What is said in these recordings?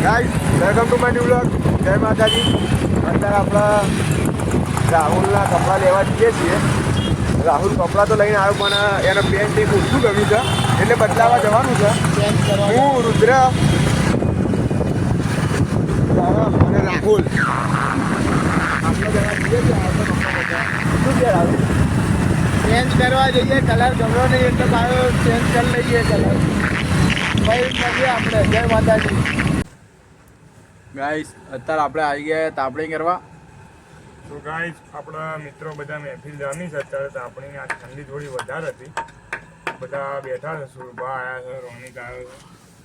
Guys welcome to my new vlog. જય માતાજી. અત્યારે આપણે રાહુલના કપડાં લેવા જઈએ છીએ. રાહુલ કપડાં તો લઈને આવ્યો પણ એને પેન્ટ એક ઓછું ગમ્યું છે એટલે બદલાવા જવાનું છે. હું રુદ્ર અને રાહુલ આપણે જવા જઈએ છીએ. શું કે રાહુલ? ચેન્જ કરવા જઈએ. કલર ગમ્યો નહીં એટલે મારો ચેન્જ કરી લઈએ કલર. ભાઈ મળીએ આપણે. જય માતાજી. ગાઈસ અત્યારે આપણે આવી ગયા તાપણી કરવા. તો ગાઈસ આપણા મિત્રો બધા મહેફિલ જવાની છે. અત્યારે તાપણીની આ ઠંડી થોડી વધારે હતી. બધા બેઠા છે. સુરભા આવ્યા છે, રોનિક આવ્યો છે,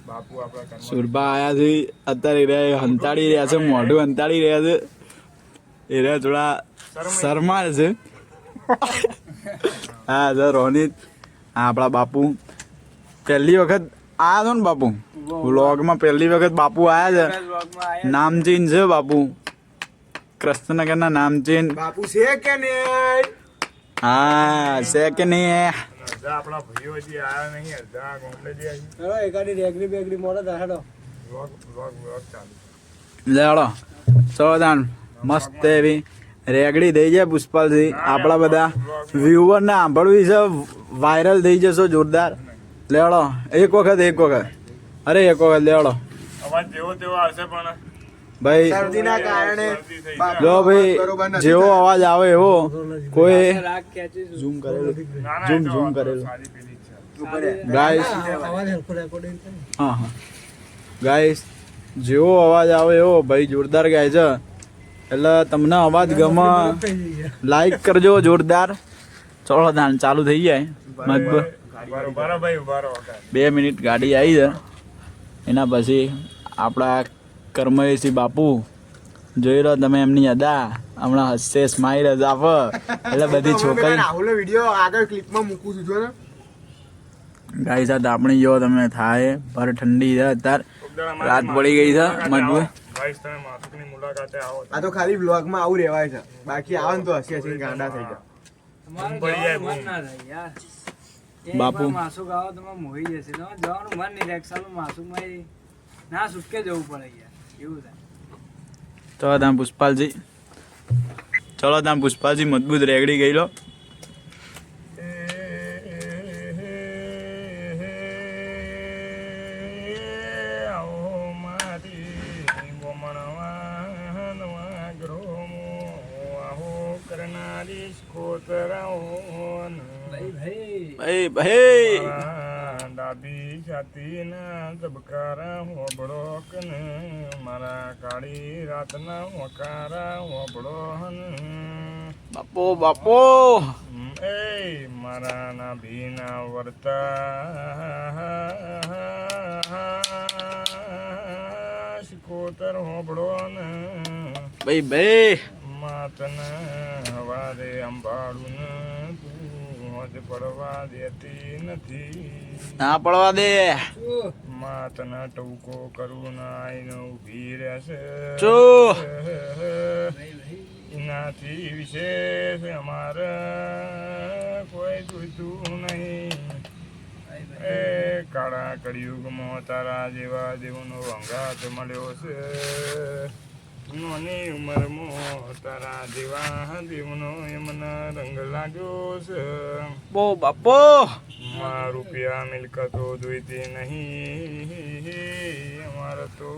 બાપુ આપણા સુરભા આયા છે. અત્યારે હંતાડી રહ્યા છે, મોઢું હંતાડી રહ્યા છે. એ રહ્યા થોડા શરમાળ છે. હા સર રોનિત. હા આપણા બાપુ પહેલી વખત આયા છો ને બાપુ વ્લોગમાં. પહેલી વખત બાપુ આયા છે. નામચીન છે બાપુ, કૃષ્ણનગરના નામચીન. બાપુ છે કે નહીં? હા છે કે નહીં? અડધા આપણા ભાઈઓ હજી આવ્યા નહીં. અડધા ગોમડે જે હેડો એકાદી રેગડી બેગડી મોડો થાય. હેડો વ્લોગ ચાલુ. લેડો ચલો દાન. મસ્ત એવી રેગડી થઈ જાય પુષ્પાલથી. આપણા બધા વ્યુઅરને સાંભળવી છે, વાયરલ થઈ જશો જોરદાર. લેડો એક વખત અરે એક વખત લેડો અવાજ જેવો તેવો આવશે પણ ભાઈ. શરદીના કારણે જો ભાઈ જેવો અવાજ આવે એવો. કોઈ ઝૂમ કરેલું, ના ના ઝૂમ એ તો ઝૂમ કરેલું. સારી પેલી જ છે. ગાઈસ હા હા ગાઈસ જેવો અવાજ આવે એવો ભાઈ જોરદાર ગાય છે. એટલે તમને અવાજ ગમે લાઈક કરજો જોરદાર. ચલો દાન ચાલુ થઈ જાય. મજબૂત ઉભારો ભાઈ ઉભારો. 2 મિનિટ ગાડી આવી છે. એના પછી આપણા કર્મયસી બાપુ જોઈ લો તમે એમની અદા. હમણાં હસે સ્માઈલ જ આપે એટલે બધી છોકરી. રાહુલનો વિડીયો આગળ ક્લિપમાં મૂકું છું જો ને. ગાય સાથે આપણી જો તમે થાય પર ઠંડી છે અત્યારે. રાત પડી ગઈ છે મજબૂત. ગાઈસ તમે માથુકની મુલાકાતે આવો. આ તો ખાલી બ્લોગમાં આવું રહેવાય છે. બાકી આવે ને તો હસી હસી ગાંડા થઈ જાય. પડી જાય બૂમ. બાપુ. માસુક આવો તમે મોહી જશે. તમે જવાનું મન નહીં થાય. સાલું માસુકમાં ના સુટકે જવું પડે યાર. એવું થાય. ચલો તમે પુષ્પાલજી. ચલો તમે પુષ્પાલજી મજબૂત રેગડી ગઈ લો. ભાઈ ભાઈ ડાબી છાતીના ધબકારા હોબળો કન મારા કાળી રાતના હોકારા હોબળો હન બાપો બાપો. એ મારા ના ભીના વર્તા શિકોતર હોબળો ન ભાઈ ભાઈ માતના હવારે અંબાડું ન તું જ પડવા દેતી નથી. ના પડવા દે. માતના ટૂંકો કરું ના આઈને ઊભી રહેશે. એનાથી વિશેષ અમારે કોઈ જોઈતું નહીં. એ કાળા કળિયુગમાં તારા જેવા દેવનો અંગાત મળ્યો છે. નાની ઉંમરમાં તારા જેવા દેવનો એમનો રંગ લાગ્યો છે. બો બાપો. રૂપિયા મિલકતો જોઈતી નહીં. અમારે તો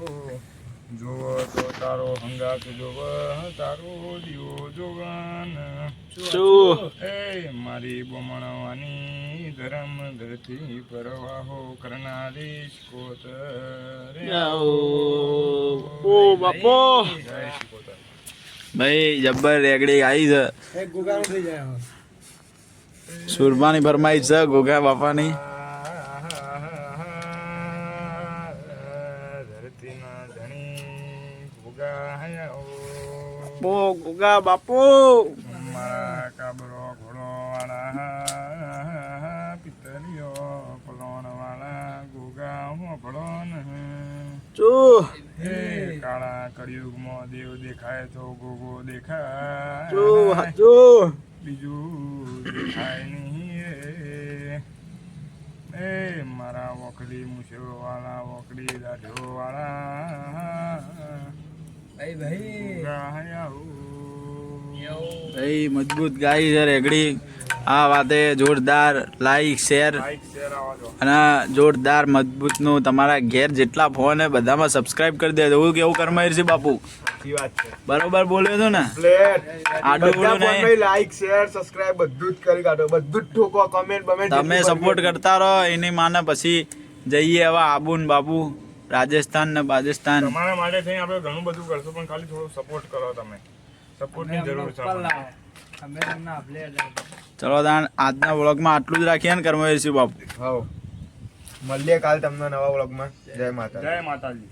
જોવો તો તારો હંગાત જોવો, તારો દીવો જોવાન. એ મારી બમણવાની ધરમ ધરતી પરવાહો કરનારી શિકોતર. ઓ બાપો. ભાઈ જબ્બર રેગડી આવી છે. એક ગુગાનું થઈ જાય. સુરમાની ફરમાઈશ છે ગોગા બાપાની. ધરતીના ધણી ગોગા બો ગોગા બાપુ. મારા કાબરો ઘોડો વાળા પિતરીઓ પલોણ વાળા ગોગા હોપડો ને. કાળા કળિયુગમાં દેવ દેખાય તો ગોગો દેખાય. બીજું દેખાય નહીં. એ મારા વકડી મૂછો વાળા વકડી દાઢો વાળા ભાઈ મજબૂત ગાય છે રેગડી. આ વાતે જોરદાર લાઈક શેર અને જોરદાર મજબૂત નું તમારા ઘેર જેટલા ફોન હે બધામાં સબસ્ક્રાઇબ કરી દે. એવું કેવું કર્મવીર છે બાપુ, સાચી વાત છે. બરોબર બોલ્યો છો ને? આડું બધા અવળું નહીં. ફોનમાં લાઈક શેર સબસ્ક્રાઇબ બધું જ કરી કાઢો, બધું જ ઠોકો, કમેન્ટ બમેન્ટ તમે સપોર્ટ કરતા રહો એની માને પછી જઈએ હવે આબુ ને બાબુ રાજસ્થાન ને બાજસ્થાન. તમારા માટે થઈને આપણે ઘણું બધું કરશું પણ ખાલી થોડું સપોર્ટ કરો. તમે સપોર્ટની જરૂર છે આપણને. અમે તમને આપલે ચલો તાણ આજના વ્લોગમાં આટલું જ રાખીએ ને કર્મવીર બાપુ. હા, મળીએ કાલ તમને નવા વ્લોગમાં. જય માતા. જય માતાજી.